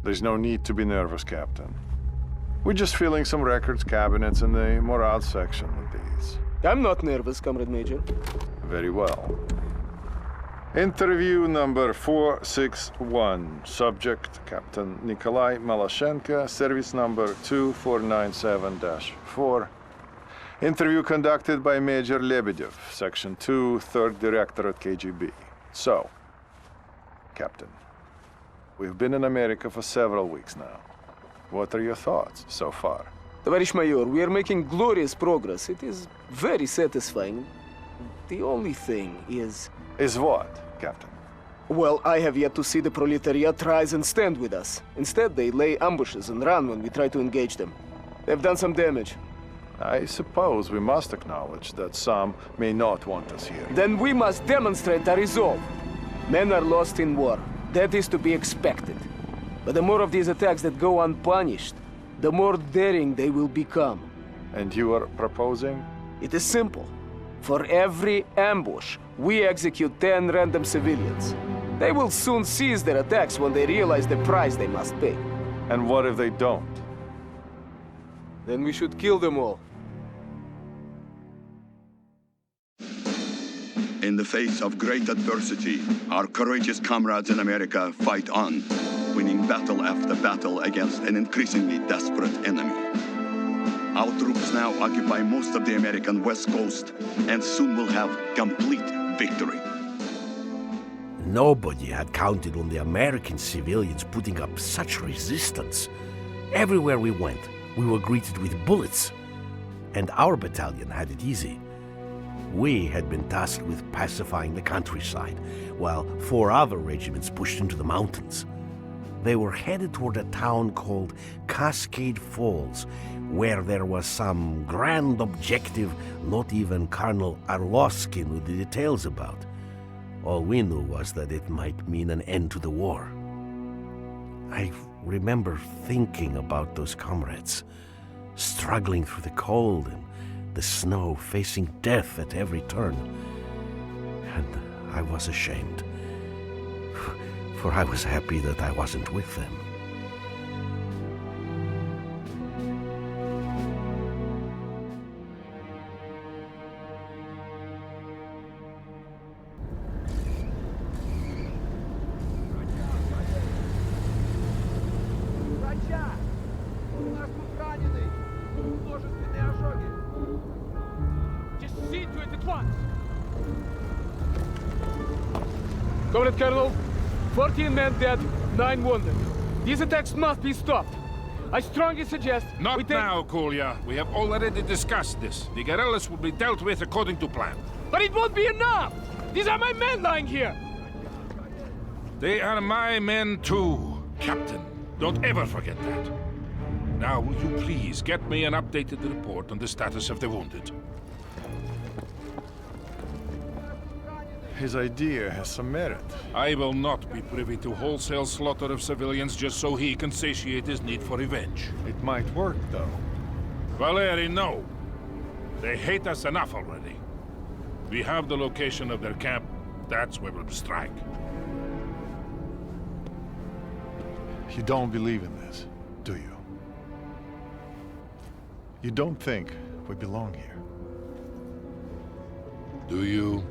There's no need to be nervous, Captain. We're just filling some records cabinets in the morale section with these. I'm not nervous, Comrade Major. Very well. Interview number 461. Subject, Captain Nikolai Malashenko, service number 2497-4. Interview conducted by Major Lebedev, Section 2, 3rd Directorate KGB. So, Captain, we've been in America for several weeks now. What are your thoughts so far? Tоварищ Майор, we are making glorious progress. It is very satisfying. The only thing is... Is what, Captain? Well, I have yet to see the proletariat rise and stand with us. Instead, they lay ambushes and run when we try to engage them. They've done some damage. I suppose we must acknowledge that some may not want us here. Then we must demonstrate our resolve. Men are lost in war. That is to be expected. But the more of these attacks that go unpunished, the more daring they will become. And you are proposing? It is simple. For every ambush, we execute 10 random civilians. They will soon cease their attacks when they realize the price they must pay. And what if they don't? Then we should kill them all. In the face of great adversity, our courageous comrades in America fight on, winning battle after battle against an increasingly desperate enemy. Our troops now occupy most of the American West Coast, and soon will have complete victory. Nobody had counted on the American civilians putting up such resistance. Everywhere we went, we were greeted with bullets. And our battalion had it easy. We had been tasked with pacifying the countryside, while 4 other regiments pushed into the mountains. They were headed toward a town called Cascade Falls, where there was some grand objective not even Colonel Arlovsky knew the details about. All we knew was that it might mean an end to the war. I remember thinking about those comrades, struggling through the cold and the snow, facing death at every turn. And I was ashamed, for I was happy that I wasn't with them. Comrade Colonel, 14 men dead, 9 wounded. These attacks must be stopped. I strongly suggest Not now, Kolya. We have already discussed this. The guerrillas will be dealt with according to plan. But it won't be enough! These are my men lying here! They are my men too, Captain. Don't ever forget that. Now, will you please get me an updated report on the status of the wounded? His idea has some merit. I will not be privy to wholesale slaughter of civilians just so he can satiate his need for revenge. It might work, though. Valeri, no. They hate us enough already. We have the location of their camp. That's where we'll strike. You don't believe in this, do you? You don't think we belong here? Do you?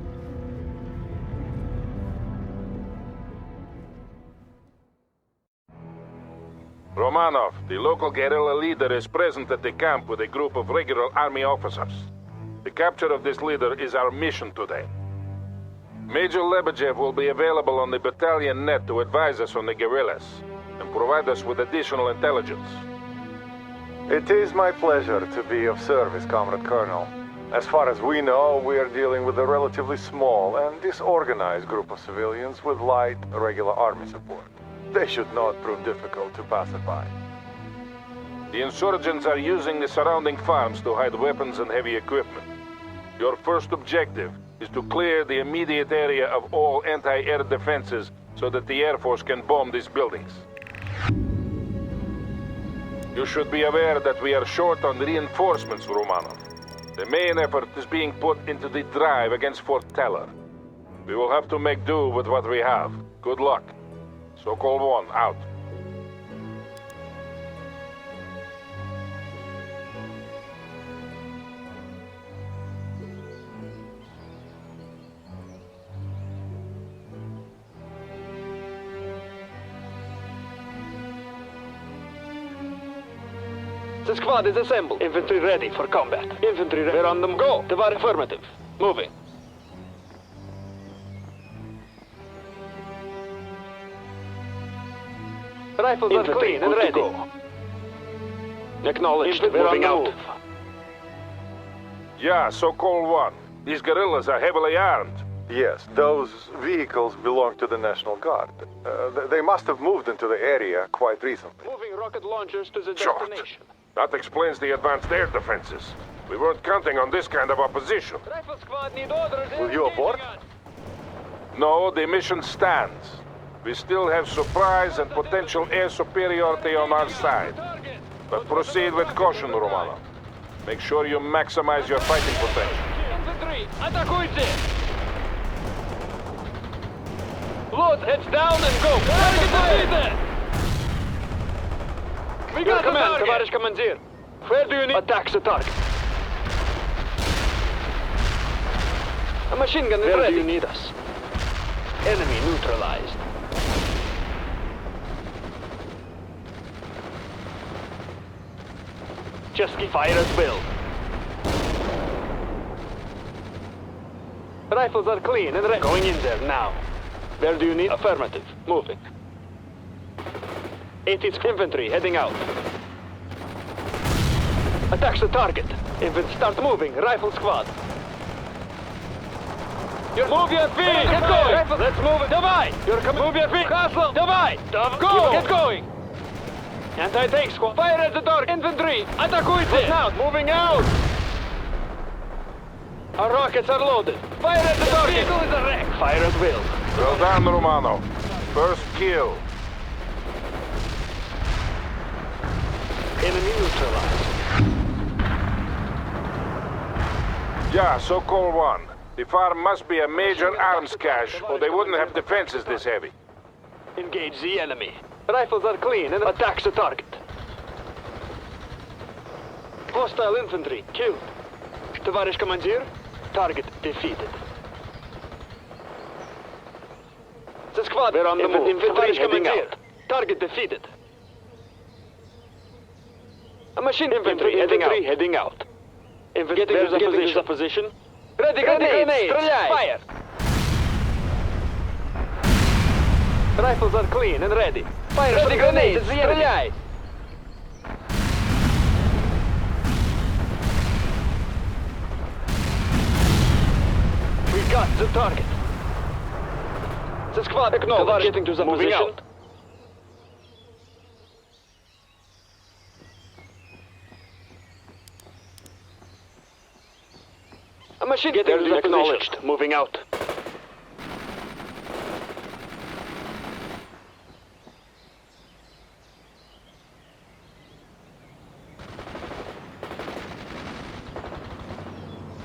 Romanov, the local guerrilla leader, is present at the camp with a group of regular army officers. The capture of this leader is our mission today. Major Lebedev will be available on the battalion net to advise us on the guerrillas and provide us with additional intelligence. It is my pleasure to be of service, Comrade Colonel. As far as we know, we are dealing with a relatively small and disorganized group of civilians with light, regular army support. They should not prove difficult to pacify. The insurgents are using the surrounding farms to hide weapons and heavy equipment. Your first objective is to clear the immediate area of all anti-air defenses so that the Air Force can bomb these buildings. You should be aware that we are short on reinforcements, Romanov. The main effort is being put into the drive against Fort Teller. We will have to make do with what we have. Good luck. Sokol 1, out. The squad is assembled. Infantry ready for combat. Infantry ready. We're on them. Go. Tavar affirmative. Moving. Rifles are clean and ready. Go. Acknowledged. We're moving out. Yeah, so-called one. These guerrillas are heavily armed. Yes, those vehicles belong to the National Guard. They must have moved into the area quite recently. Moving rocket launchers to the Short. destination. That explains the advanced air defenses. We weren't counting on this kind of opposition. Rifle squad need orders. Will you abort? No, the mission stands. We still have surprise and potential air superiority on our side. But proceed with caution, Romano. Make sure you maximize your fighting potential. Infantry, атакуйте! Load, heads down and go! We got command, товарищ командир. Where do you need attacks the target? A machine gun is ready. Where do you need us? Enemy neutralized. Chesky, fire at will. Rifles are clean and ready. Going in there now. Where do you need? Affirmative. Moving. 80th infantry heading out. Attacks the target. Infantry start moving. Rifle squad. Move your feet. Get going. Rifle. Let's move it. Давай. Move your feet. Castle. Давай. Go. Get going. Anti-tank squad. Fire at the target. Infantry. Атакуйте. Now. Moving out. Our rockets are loaded. Fire at the target. Vehicle is a wreck. Fire at will. Well done, Romano. First kill. Enemy neutralized. Yeah, so-called one. The farm must be a major arms cache, or they wouldn't have defenses this heavy. Engage the enemy. Rifles are clean and attacks the target. Hostile infantry killed. Товарищ командир, target defeated. The squad, we're on the move. Infantry heading out. Target defeated. A machine infantry heading out. Infantry getting to position. Ready, grenades! Fire! Rifles are clean and ready. Fire! Ready, grenades! Стреляй! We got the target. The squad acknowledged. Getting to the moving position. Out. A machine getting to the acknowledged. Position. Moving out.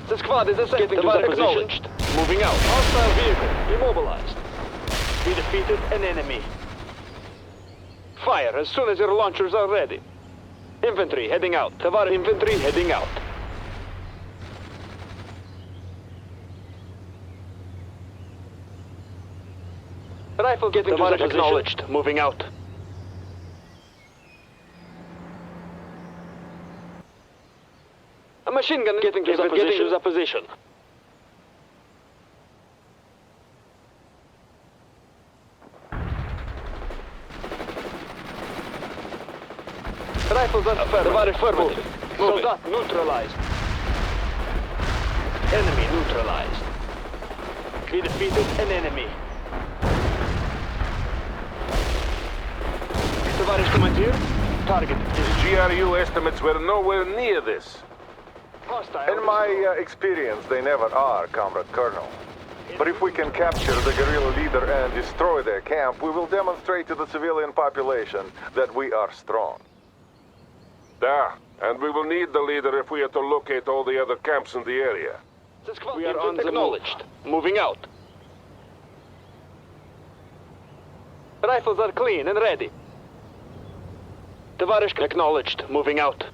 The squad is getting to the position. Moving out. Hostile vehicle immobilized. We defeated an enemy. Fire as soon as your launchers are ready. Infantry heading out. Tavar infantry heading out. Rifle getting to the position. Acknowledged. Moving out. A machine gun getting to the position. Rifles are affirmative. Soldat neutralized. Enemy neutralized. We defeated an enemy. Товарищ командир, target. The GRU estimates were nowhere near this. In my experience, they never are, Comrade Colonel. But if we can capture the guerrilla leader and destroy their camp, we will demonstrate to the civilian population that we are strong. Yeah, and we will need the leader if we are to locate all the other camps in the area. We are on the acknowledged. Moving out. Rifles are clean and ready. Товарищ acknowledged. Moving out.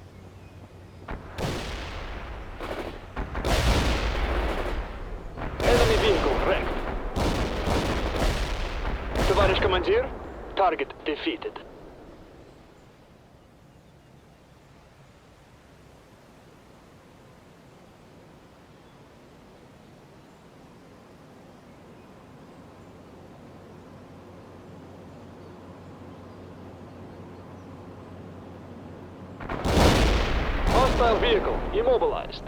Enemy vehicle wrecked. Товарищ командир, target defeated. Hostile vehicle immobilized.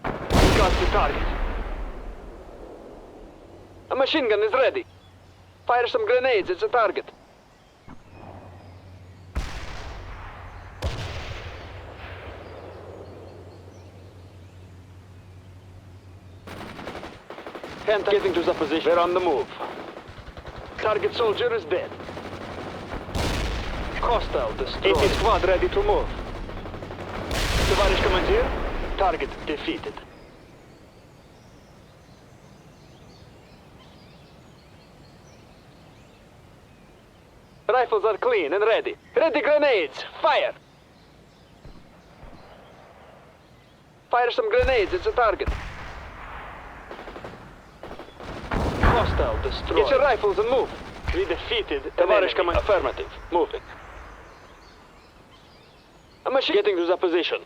We got the target. A machine gun is ready. Fire some grenades, it's a target. Getting to the position. We're on the move. Target soldier is dead. Hostile destroyed. 18 squad ready to move. Товарищ командир, target defeated. Rifles are clean and ready. Ready grenades, fire! Fire some grenades, it's a target. Hostile destroyed. Get your rifles and move. We defeated Tavarish Command. Affirmative. Moving. A machine getting to the position.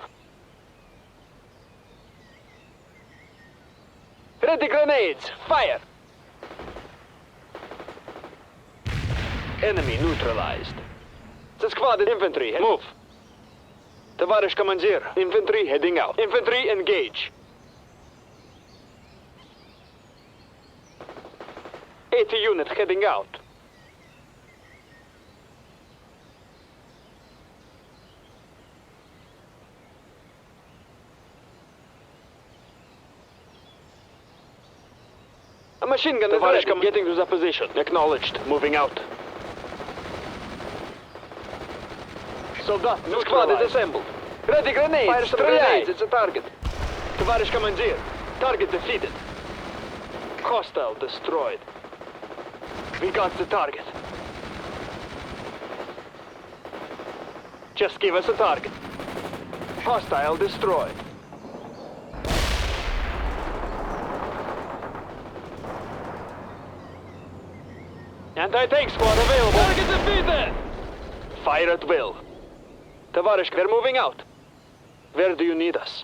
Ready grenades. Fire. Enemy neutralized. The squad and infantry. Move. Tavarish Commandeer. Infantry heading out. Infantry engage. 80 units heading out. A machine gun is ready. Getting to the position. Acknowledged. Moving out. Soldat, the squad is assembled. Ready grenades. Fire some grenades. It's a target. Tavarish Commandeer. Target defeated. Hostile destroyed. We got the target. Just give us a target. Hostile destroyed. Anti-tank squad available. Target defeated! Fire at will. Tavarish, we're moving out. Where do you need us?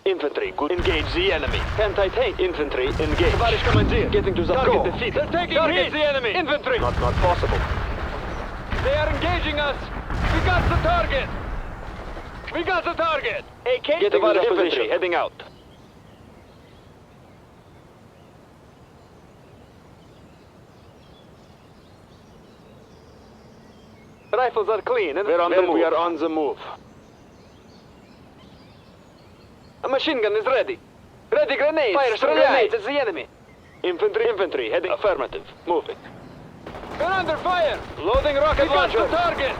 Infantry, good. Engage the enemy. Anti-tank. Infantry, engage. Tavarish Commandeer. Getting to the target defeated. They're taking target the enemy. Infantry. Not possible. They are engaging us. We got the target. We got the target. AK. Getting to the infantry. Heading out. Rifles are clean and we're on the move. We are on the move. A machine gun is ready. Ready grenades. Fire some grenades. It's the enemy. Infantry heading. Affirmative. Moving. We're under fire. Loading rocket launcher. Got the target.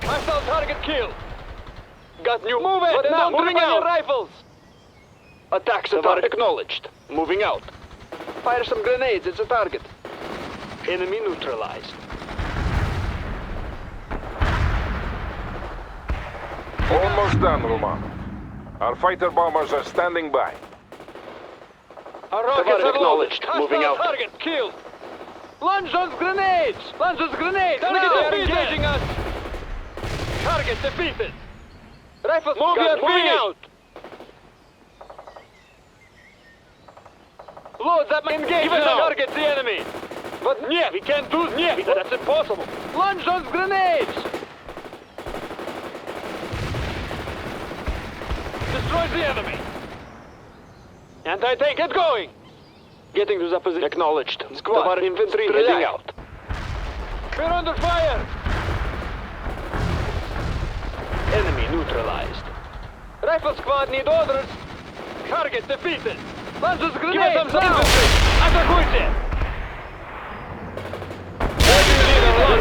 Hostile target killed. Got new. Move it. But now moving out. Rifles. Attacks the target. Acknowledged. Moving out. Fire some grenades. It's a target. Enemy neutralized. Almost done, Roman. Our fighter bombers are standing by. Our rockets acknowledged. Moving out. Target killed. Launch those grenades. Launch those grenades. Target defeated. Engaging us. Target defeated. Rifles moving out. Load that engage. Give us a target the enemy. But we can't do it. That's impossible. Launch those grenades. Destroy the enemy. Anti-tank, get going. Getting to the position. Acknowledged. Squad infantry heading out. We're under fire. Enemy neutralized. Rifle squad need orders. Target defeated. Launches grenades. Give us some infantry. Атакуйте.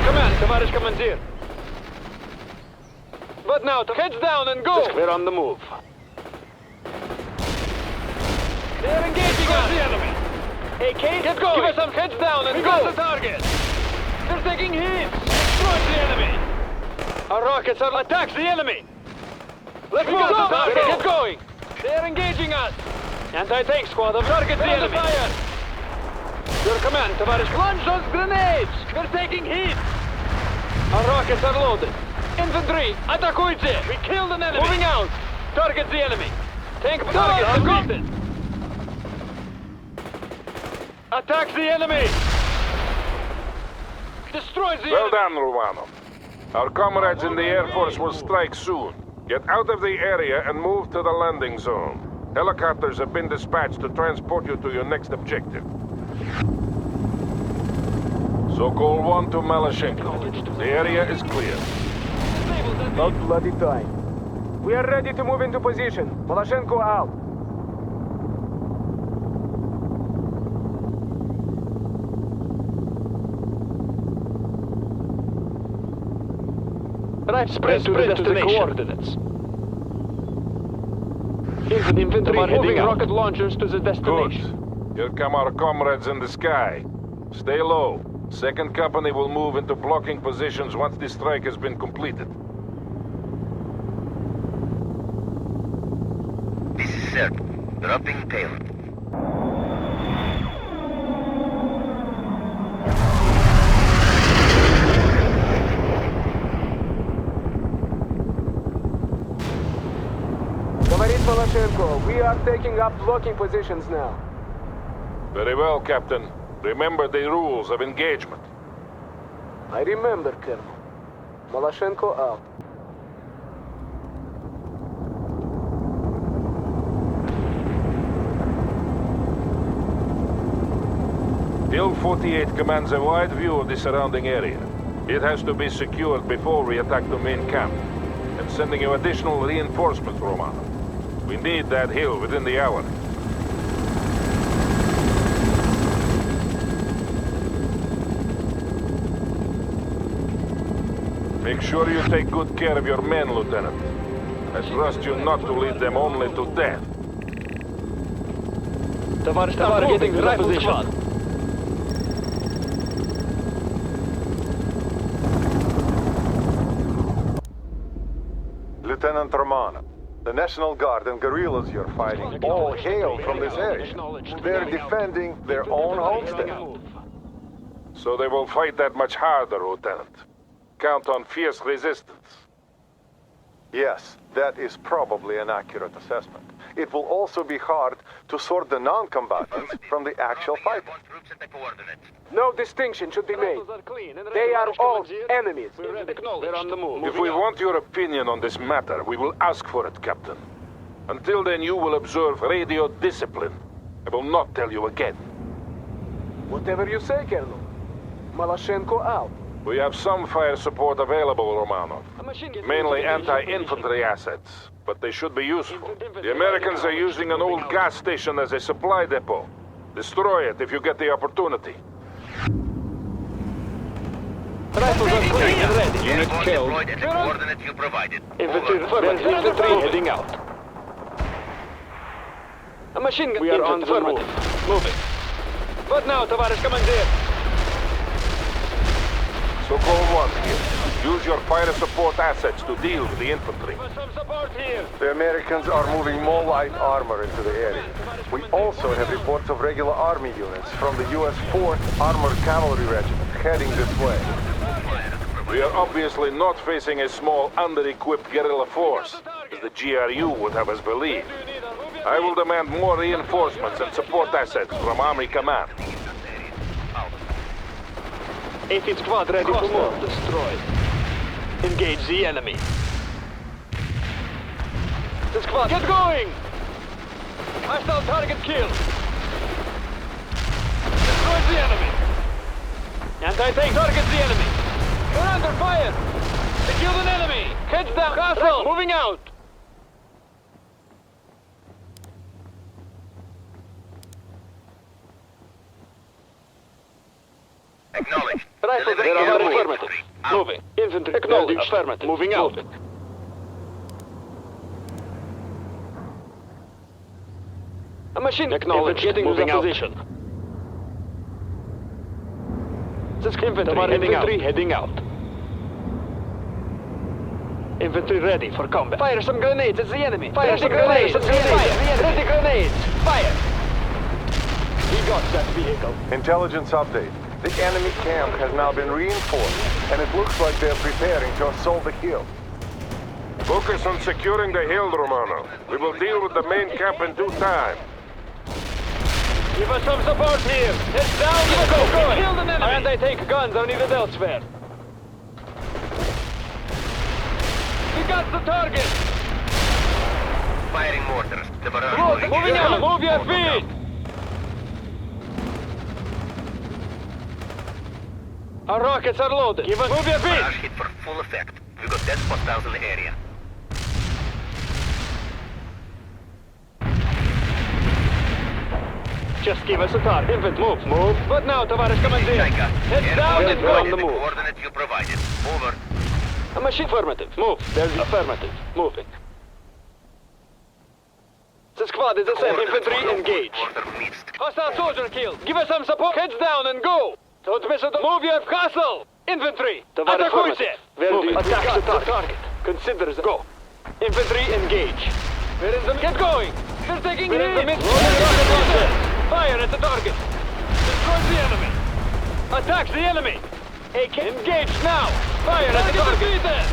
Command, Tavarish Commandeer. But now, heads down and go. We're on the move. They're engaging us. The enemy. AK, get going. Give us some heads down and go. The target. They're taking hits. Destroy the enemy. Our rockets are attacks the enemy. Let's move the target. Get going. They're engaging us. Anti-tank squad of target the enemy. Fire. Your command, Tavarish. Launch those grenades. They're taking hits. Our rockets are loaded. Infantry, атакуйте. We killed an enemy. Moving out. Target the enemy. Tank target defeated. Attack the enemy! Destroy the enemy! Well done, Romanov. Our comrades in the Air Force will strike soon. Get out of the area and move to the landing zone. Helicopters have been dispatched to transport you to your next objective. Sokol 1 to Malashenko. The area is clear. About bloody time. We are ready to move into position. Malashenko out. Right, sprint to the destination. Coordinates. Infantry moving rocket launchers to the destination. Good. Here come our comrades in the sky. Stay low. Second company will move into blocking positions once the strike has been completed. This is Sir. Dropping payload. Tavarit Malashenko, we are taking up blocking positions now. Very well, Captain. Remember the rules of engagement. I remember, Colonel. Malashenko out. Hill 48 commands a wide view of the surrounding area. It has to be secured before we attack the main camp. And sending you additional reinforcements, Romano. We need that hill within the hour. Make sure you take good care of your men, Lieutenant. I trust you not to lead them only to death. Tavares getting the position. Lieutenant Romano, the National Guard and guerrillas you're fighting all hail from this area. They're defending their own homestead. So they will fight that much harder, Lieutenant. Count on fierce resistance. Yes, that is probably an accurate assessment. It will also be hard to sort the non-combatants from the actual fighters. No distinction should be made. They are all enemies. We're on the move. If we want your opinion on this matter, we will ask for it, Captain. Until then, you will observe radio discipline. I will not tell you again. Whatever you say, Colonel. Malashenko out. We have some fire support available, Romanov. Mainly anti-infantry assets, but they should be useful. The Americans are using an old gas station as a supply depot. Destroy it if you get the opportunity. Rifles are clean and ready. Unit killed. Coordinates you provided. Infantry heading out. A machine gun. We are on the move. Moving. What now, Tavares Commander? Sokol 1 here. Use your fire support assets to deal with the infantry. Some support here. The Americans are moving more light armor into the area. We also have reports of regular army units from the U.S. 4th Armored Cavalry Regiment heading this way. We are obviously not facing a small, under-equipped guerrilla force, as the GRU would have us believe. I will demand more reinforcements and support assets from Army Command. 18th squad ready to move. Destroyed. Engage the enemy. The squad, get going! Hostile target killed. Destroy the enemy. Anti-tank targets the enemy. We're under fire. They killed an enemy. Heads down. Castle, moving out. Acknowledged. Rifles Delivering are air affirmative. Moving. Infantry acknowledged. Affirmative. Moving out. A machine acknowledged. Getting moving out. Position. This infantry heading out. Infantry ready for combat. Fire some grenades at the enemy. Fire some grenades at the enemy. Ready grenades. Fire. We got that vehicle. Intelligence update. The enemy camp has now been reinforced, and it looks like they're preparing to assault the hill. Focus on securing the hill, Romano. We will deal with the main camp in due time. Give us some support here. Heads down. Go. Kill the enemy. And they take guns are needed elsewhere. got the target! Firing mortars. The barrage Look, will moving extend. out! Move your feet! Our rockets are loaded. Move your feet! Barrage hit for full effect. We got dead hostiles in the area. Just give us a target. Infant, move. But now, Tavares Commander. Chaika, Heads down and go on the the move. coordinates you provided. Over. A machine affirmative. Move. There's affirmative. Moving. The squad is ascending. Infantry engaged. Quarter missed. Hostile soldier killed. Give us some support. Heads down and go. Don't miss it. Move your castle. Infantry. Атакуйте. Attack the target. Consider the go. Infantry engage. Where is the get going? They're taking hit. Fire at the target. Destroy the enemy. Attack the enemy. AK engage now. Fire at the target.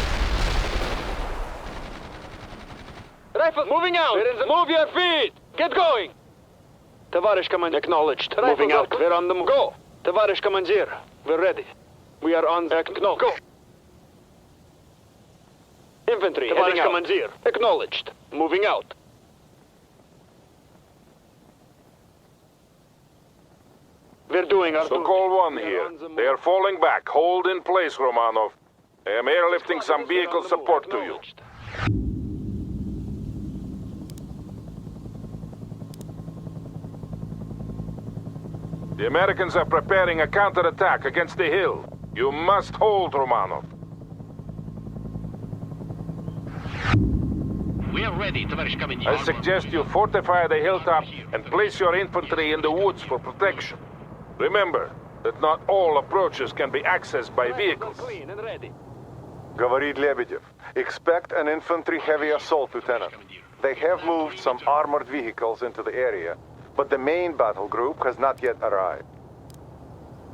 Rifle moving out. Move your feet. Get going. Товарищ Commander acknowledged. Moving out. We're on the move. Go. Товарищ Commander, we're ready. We are on no. Go. Infantry heading out. Commander acknowledged. Moving out. We're doing our Sokol 1 here. They are falling back. Hold in place, Romanov. I am airlifting some vehicle support to you. The Americans are preparing a counterattack against the hill. You must hold, Romanov. We are ready, Tavaris Commander. I suggest you fortify the hilltop and place your infantry in the woods for protection. Remember that not all approaches can be accessed by vehicles. Clean and ready. Говорит Lebedev. Expect an infantry heavy assault, Lieutenant. They have moved some armored vehicles into the area, but the main battle group has not yet arrived.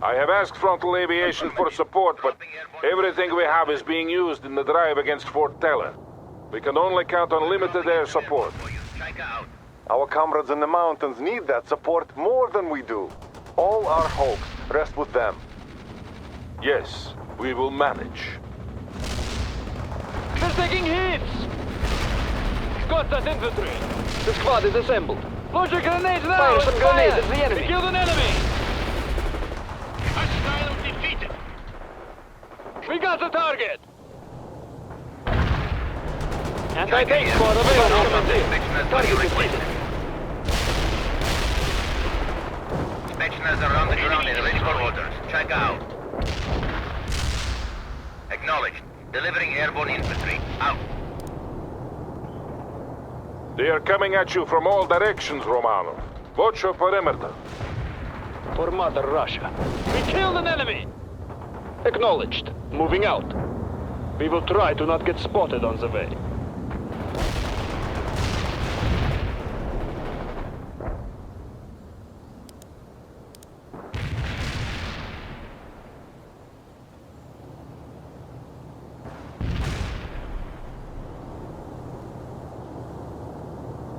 I have asked frontal aviation for support, but everything we have is being used in the drive against Fort Teller. We can only count on limited air support. Chaika out. Our comrades in the mountains need that support more than we do. All our hopes rest with them. Yes, we will manage. They're taking hits! Got that infantry! The squad is assembled. Launch your grenades now! Fire some grenades at the enemy! We killed an enemy! Hostile defeated. We got the target! Anti-tank squad available, Commander. Target defeated. Inspectioners are on the ground and ready for orders. Chaika out. Acknowledged. Delivering airborne infantry. Out. They are coming at you from all directions, Romanov. Watch your perimeter. For Mother Russia. We killed an enemy! Acknowledged. Moving out. We will try to not get spotted on the way.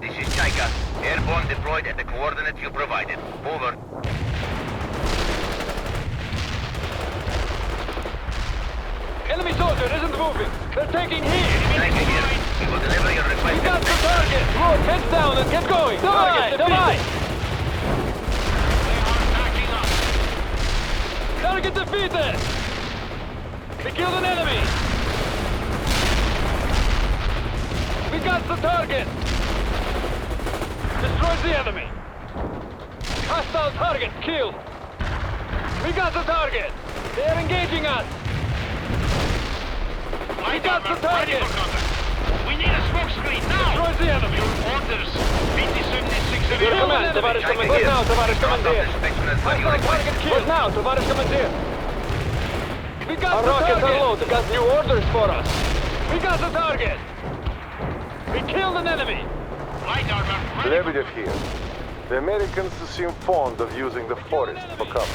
This is Chaika. Airborne deployed at the coordinates you provided. Over. Enemy soldier isn't moving. They're taking heat. Chaika here. We will deliver your We requested got the target. Look, heads down and get going. Давай, давай. Target defeated. We killed an enemy. We got the target. Destroy the enemy. Hostile target killed. We got the target. They are engaging us. We got the target. We need a smoke screen now. Destroy the enemy. Orders. 5076 Your command, Tavares Commander. What now, Tavares Commander? Inspectioners when you Hostile request. target killed. What now, Tavares Commander? We got the rockets target. Are loaded. Got new orders for us. We got the target. We killed an enemy. Light armor. Lebedev here. The Americans seem fond of using the forest for cover.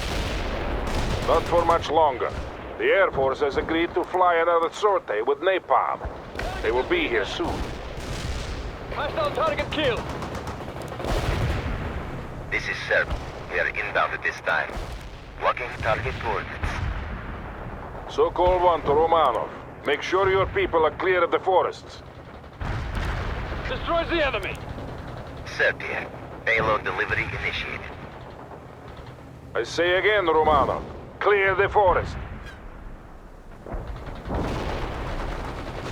Not for much longer. The Air Force has agreed to fly another sortie with napalm. They will be here soon. Hostile target killed. This is Serb. We are inbound at this time. Blocking target coordinates. Sokol 1 to Romanov. Make sure your people are clear of the forests. Destroy the enemy. Sir, dear. Payload delivery initiated. I say again, Romanov, clear the forest.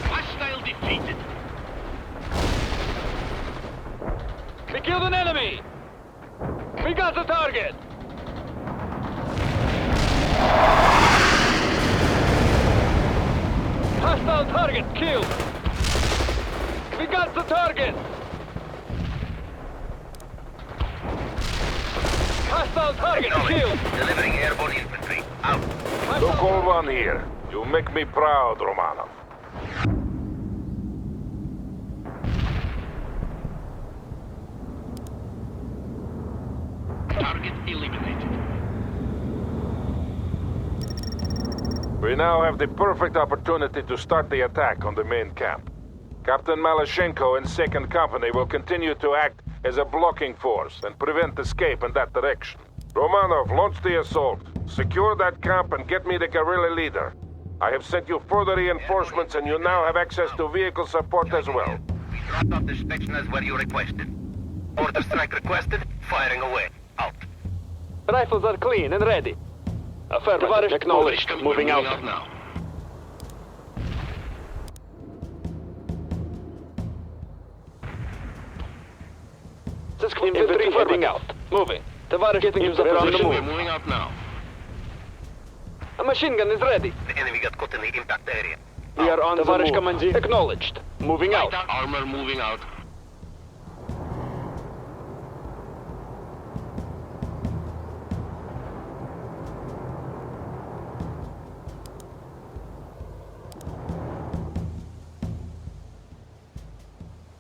Hostile defeated. We killed an enemy. We got the target. Hostile target killed. We got the target. Hostile target killed. Delivering airborne infantry. Out. Local one here. You make me proud, Romanov. Target eliminated. We now have the perfect opportunity to start the attack on the main camp. Captain Malashenko and 2nd Company will continue to act as a blocking force and prevent escape in that direction. Romanov, launch the assault. Secure that camp and get me the guerrilla leader. I have sent you further reinforcements and you now have access to vehicle support as well. We dropped off the Spetsnaz where you requested. Order strike requested. Firing away. Out. Rifles are clean and ready. Affirmative. Acknowledged. Moving out. now. Infantry heading out. Moving. Tavares getting into the We're move. moving out now. A machine gun is ready. The enemy got caught in the impact area. We are on Tavares the move. Acknowledged. Moving out. Armor moving out.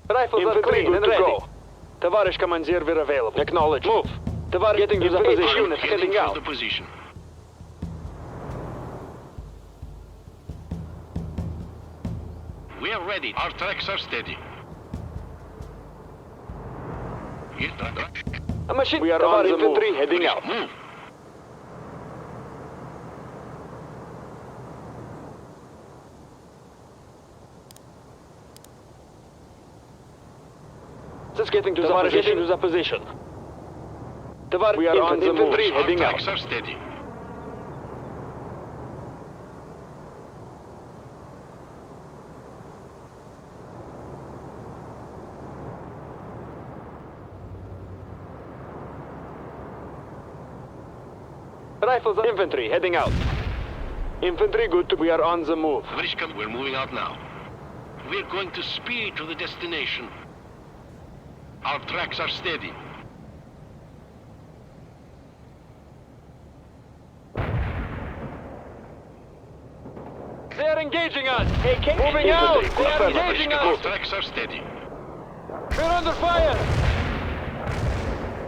Rifles are clean and ready. Tavares Commandeer, we're available. Acknowledge. Move. Tavares getting to the position. Unit heading out. The position. We are ready. Our tracks are steady. A machine. We are on the infantry move. Heading out. Move. Just getting to the position. Tavares, we are on the infantry Our heading out. tracks are steady. Rifles, infantry heading out. Infantry good to. We are on the move. We're moving out now. We're going to speed to the destination. Our tracks are steady. They are engaging us. Moving out. They are engaging Our us. tracks are steady. We're under fire.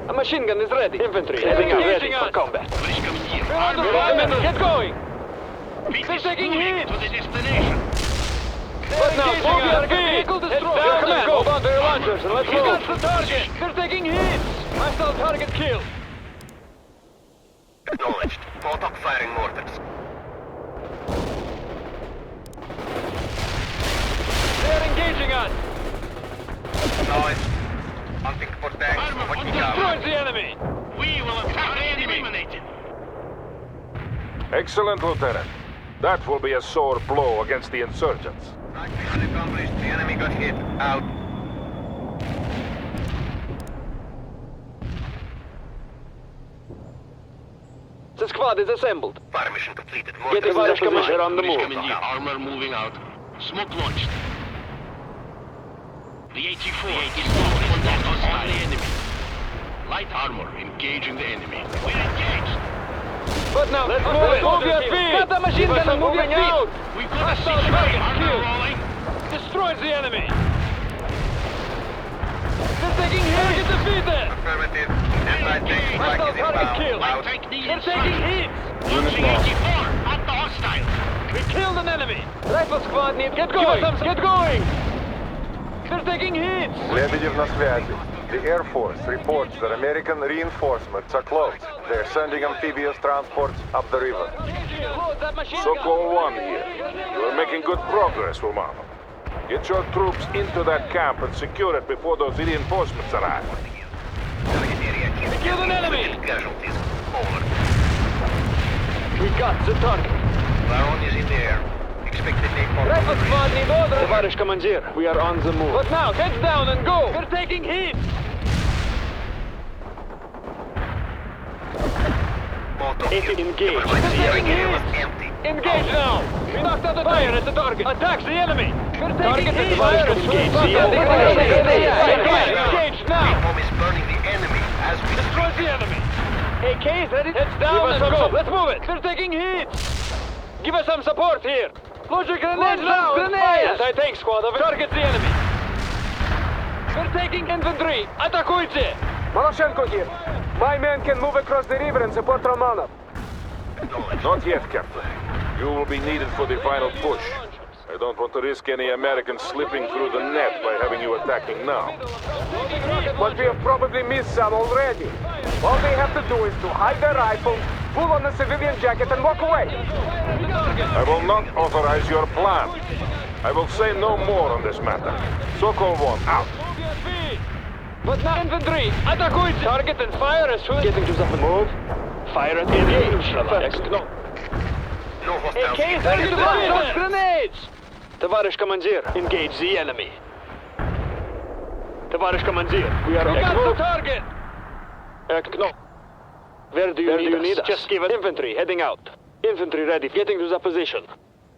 A machine gun is ready. Infantry heading out. Ready for combat. We're under fire. Get going. They're taking hits. To the destination. But now, move your vehicle destroyed. Your command, hold on to your launchers and let's move. That's the target. They're taking hits. Hostile target killed. Acknowledged. Potok firing mortars. They're engaging us. Acknowledged. Hunting for tanks. Destroy the enemy. We will attack the enemy. Eliminated. Excellent, Lieutenant. That will be a sore blow against the insurgents. Mission accomplished. The enemy got hit. Out. The squad is assembled. Fire mission completed. Get the Mortars. position on the move. Armor moving out. Smoke launched. The 84 is on the enemy. Light armor engaging the enemy. We're engaged. But now, let's move your feet. Got the machine gun and move your feet. We've got a Hostile CQ. target Armor killed. rolling. Destroy the enemy. They're taking hits. Target defeated. Affirmative. Anti-tank strike Hostile is target inbound. killed. Out. They're taking hits. Launching 84 at the hostile. We killed an enemy. Rifle squad needs. Get going. Get going. They're taking hits. Лебедев на связи. The Air Force reports that American reinforcements are close. They're sending amphibious transports up the river. Sokol 1 here. You are making good progress, Romano. Get your troops into that camp and secure it before those reinforcements arrive. We killed an enemy! Casualties. Over. We got the target. Baron is in the air. Expected napalm. Товарищ командир, we are on the move. But now, heads down and go! We're taking heat! Engage. Engage now! We knocked out the fire at the target. Attacks the enemy! Target the fire! Engage now! Napalm is burning the enemy as we Destroy the enemy! AK's ready. Heads down and go! Let's move it! They're taking heat! Give us some support here! Launch your grenades now! Grenades! Anti-tank squad of target the enemy! We're taking infantry! Атакуйте! Maloshenko here. My men can move across the river and support Romanov. Not yet, Captain. You will be needed for the final push. I don't want to risk any Americans slipping through the net by having you attacking now. But we have probably missed some already. All they have to do is to hide their rifles, pull on the civilian jacket and walk away. I will not authorize your plan. I will say no more on this matter. Sokol 1, out. But now infantry! Атакуйте! Target and fire as soon as getting to the move. Fire and engage. no hostiles. AK's ready to fire! Grenades! Товарищ командир, engage the enemy. Товарищ командир, we are got the target! No. Where do you need us? Just give it. Infantry heading out. Infantry ready, getting to the position.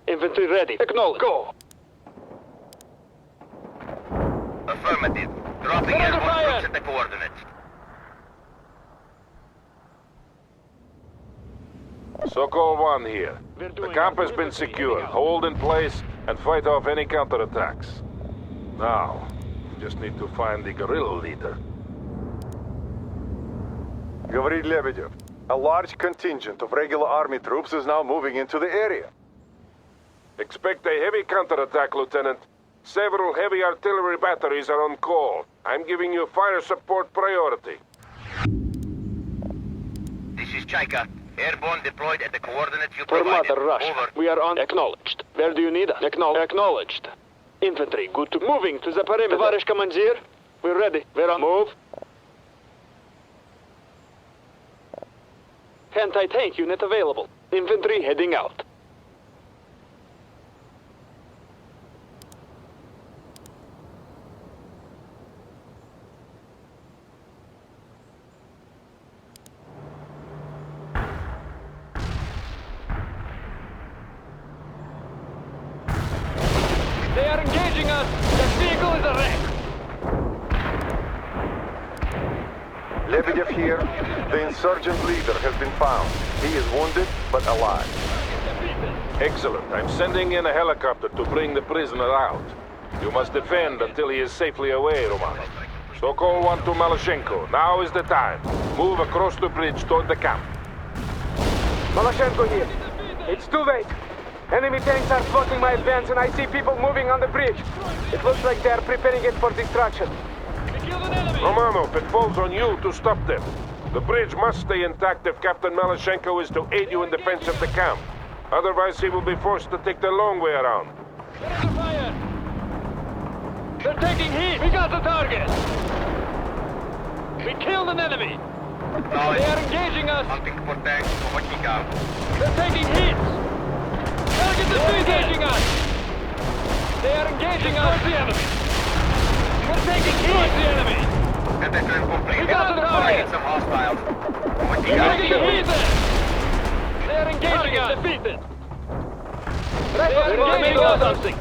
Infantry ready. Acknowledge. Go. Affirmative. Dropping airborne troops at the coordinates. Sokol 1 here. The camp has been secured. Hold in place and fight off any counterattacks. Now, we just need to find the guerrilla leader. Говорит Lebedev. A large contingent of regular army troops is now moving into the area. Expect a heavy counterattack, Lieutenant. Several heavy artillery batteries are on call. I'm giving you fire support priority. This is Chaika. Airborne deployed at the coordinates you provided. Formatter rush. Over. We are on. Acknowledged. Where do you need us? Acknowledged. Infantry, good to moving to the perimeter. Товарищ командир, we're ready. We're on move. Anti-tank unit available. Infantry heading out. They are engaging us! The vehicle is a wreck! Lebedev here. The insurgent leader has been found. He is wounded, but alive. Excellent. I'm sending in a helicopter to bring the prisoner out. You must defend until he is safely away, Romanov. Sokol 1 to Maloshenko. Now is the time. Move across the bridge toward the camp. Maloshenko here. It's too late. Enemy tanks are blocking my advance and I see people moving on the bridge. It looks like they are preparing it for destruction. Romanov, it falls on you to stop them. The bridge must stay intact if Captain Maloshenko is to aid you in defense of the camp. Otherwise, he will be forced to take the long way around. Fire! They're taking heat! We got the target! We killed an enemy! They are engaging us! Hunting for tanks for Kika. They're taking heat! Target is engaging us! They are engaging us! The enemy! We're taking heat! The enemy! Veteran complete. We got the target! Some hostiles. We're taking heat! They are engaging us! Defeated! They are engaging us! Something!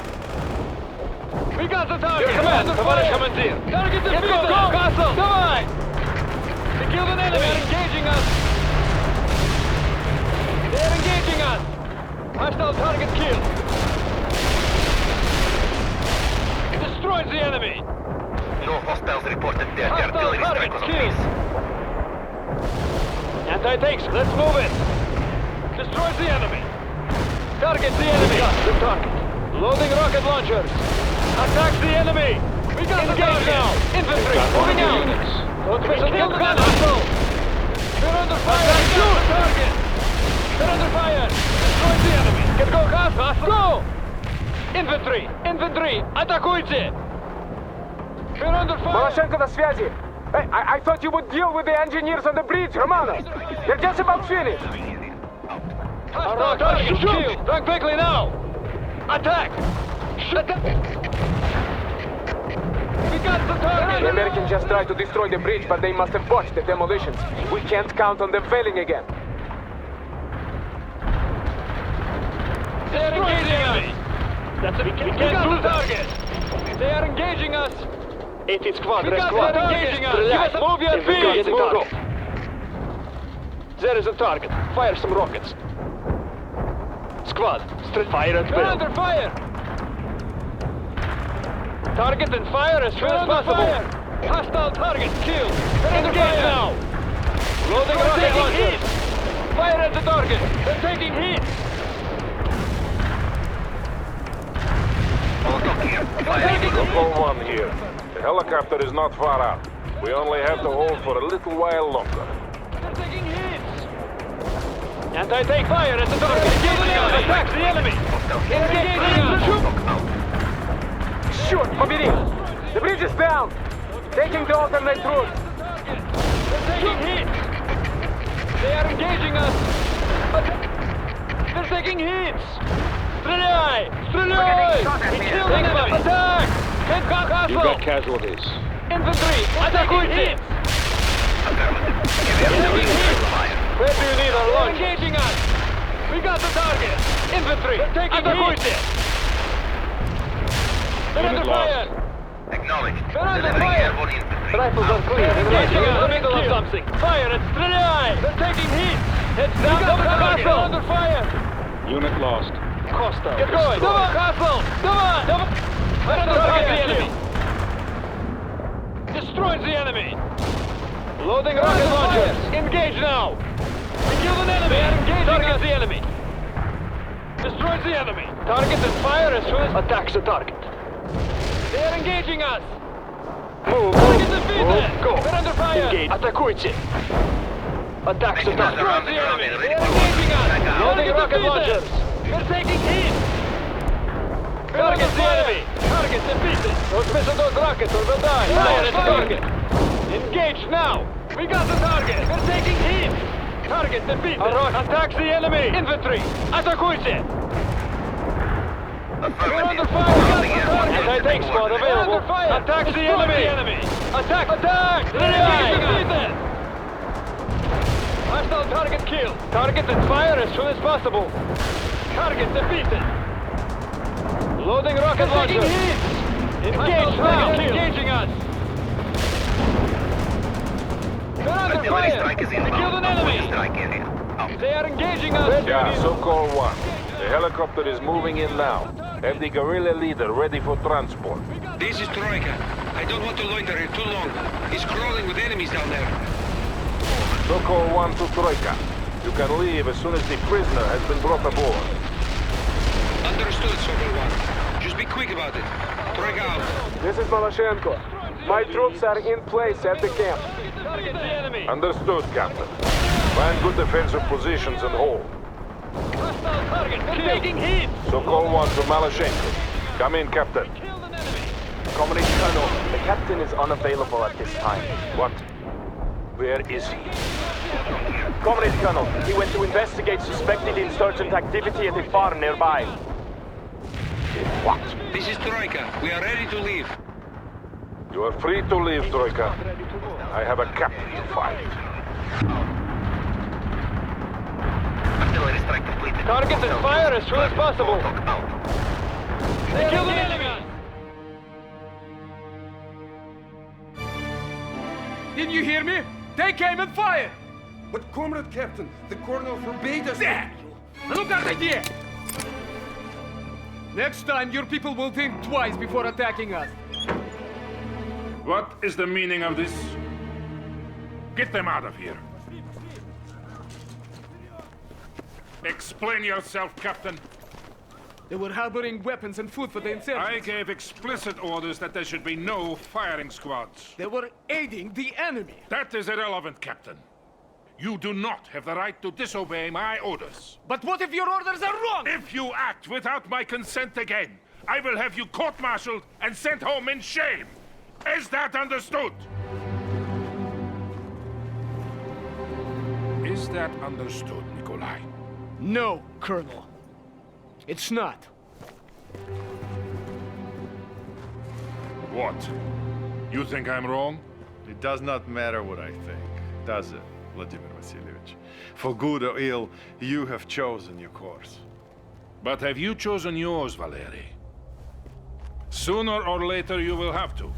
We got the target! Your command, товарищ командир! Target defeated! Go! Castle! Давай! They killed an enemy! They are engaging us! They are engaging us! Hostile target killed! Destroyed the enemy! No hostiles reported dead. The Hostile artillery strike target was a killed! miss. Anti-tanks, let's move it! Destroy the enemy! Target the enemy! Got the target! Loading rocket launchers! Attack the enemy! We got engage now! Infantry, moving out! Don't miss a kill hostile! We're under fire! Shoot! Target! We're under fire! Destroy the enemy! Get go, hostile! Go! Infantry! Infantry! Атакуйте! We're under fire! Малашенко на связи! Hey, I thought you would deal with the engineers on the bridge, Romanov! They're just about finished! Hostile target! Shoot! Run quickly now! Attack! Shoot! We got the target! The Americans just tried to destroy the bridge, but they must have botched the demolitions. We can't count on them failing again. They're engaging us! That's it. We can't lose target! They are engaging us! 80 squad, We got the engaging us! Yes, move your feet! Move. There is a target. Fire some rockets. Squad, fire at will. We're under fire! Target and fire as soon as possible. Hostile target killed. Engage now. Loading rocket launchers. Fire at the target. They're taking heat. Local 1 here. The helicopter is not far out. We only have to hold for a little while longer. They're taking hits. Anti-tank fire at the target. Kill the enemy. Attack the enemy. Engaging us. Shoot, побери! The bridge is down! Taking the alternate route! They're taking hit! They are engaging us! They're taking hits! Стреляй! Стреляй! We killed enemy! Attack! Get back, hostile! You got casualties. Infantry! Атакуйте! Taking hits! Where do you need our launch? They're engaging us! We got the target! Infantry! They're taking hits! They're under fire! Acknowledged. They're under Delivering fire! airborne infantry. Rifles are clear. They're engaging in the middle of something. Fire and stреляй! They're taking hits! Heads down the castle! Under fire! Unit lost. Hostile. Get going! Давай, castle! Давай! Fire the enemy! Destroy the enemy! Loading rocket launchers! Engage now! We killed an enemy! They are engaging target the enemy! Destroy the enemy! Target and fire as soon as attacks the target. They are engaging us! Move, target defeated! Go! We're under fire! Engage! Атакуйте! Attacks the target! Destroy the enemy! They are engaging us! Loading rocket launchers! We're taking heat! Target the enemy! Target defeated! Don't miss those rockets or we'll die! Fire at the target! Engage now! We got the target! We're taking heat! Target defeated! Attacks the enemy! Infantry! Атакуйте! We're under fire! Anti-tank squad available! Under fire! Attacks the enemy! Attack! Attack! Defeated! Hostile target killed! Target and fire as soon as possible! Target defeated! Loading rocket launcher! Engage now! Engaging us! They're under Artillery fire! strike is They killed inbound. an enemy! Strike area. Out. They are engaging us! Yeah, so-called 1. The helicopter is moving in now. Have the guerrilla leader ready for transport. This is Troika. I don't want to loiter here too long. He's crawling with enemies down there. So-called 1 to Troika. You can leave as soon as the prisoner has been brought aboard. Understood, Sokol 1. Just be quick about it. Troika out. This is Maloshenko. My troops are in place at the camp. Target the enemy! Understood, Captain. Find good defensive positions and hold. Hostile target! They're taking heat! So-called 1 to Maloshenko. Come in, Captain. Killed an enemy! Comrade Colonel, the captain is unavailable at this time. What? Where is he? Comrade Colonel, he went to investigate suspected insurgent activity at a farm nearby. What? This is Troika. We are ready to leave. You are free to leave, Troika. I have a captain to fight. Artillery strike completed. Target and fire as soon as possible! Out. They killed an enemy! Didn't you hear me? They came and fired! But, Comrade Captain, the Colonel forbade us... Damn you! Look at idea! Next time, your people will think twice before attacking us. What is the meaning of this? Get them out of here. Explain yourself, Captain. They were harboring weapons and food for the insurgents. I gave explicit orders that there should be no firing squads. They were aiding the enemy. That is irrelevant, Captain. You do not have the right to disobey my orders. But what if your orders are wrong? If you act without my consent again, I will have you court-martialed and sent home in shame. Is that understood? Is that understood, Nikolai? No, Colonel. It's not. What? You think I'm wrong? It does not matter what I think, does it, Vladimir Vasilievich? For good or ill, you have chosen your course. But have you chosen yours, Valery? Sooner or later you will have to.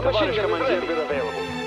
Machine gun резервер available.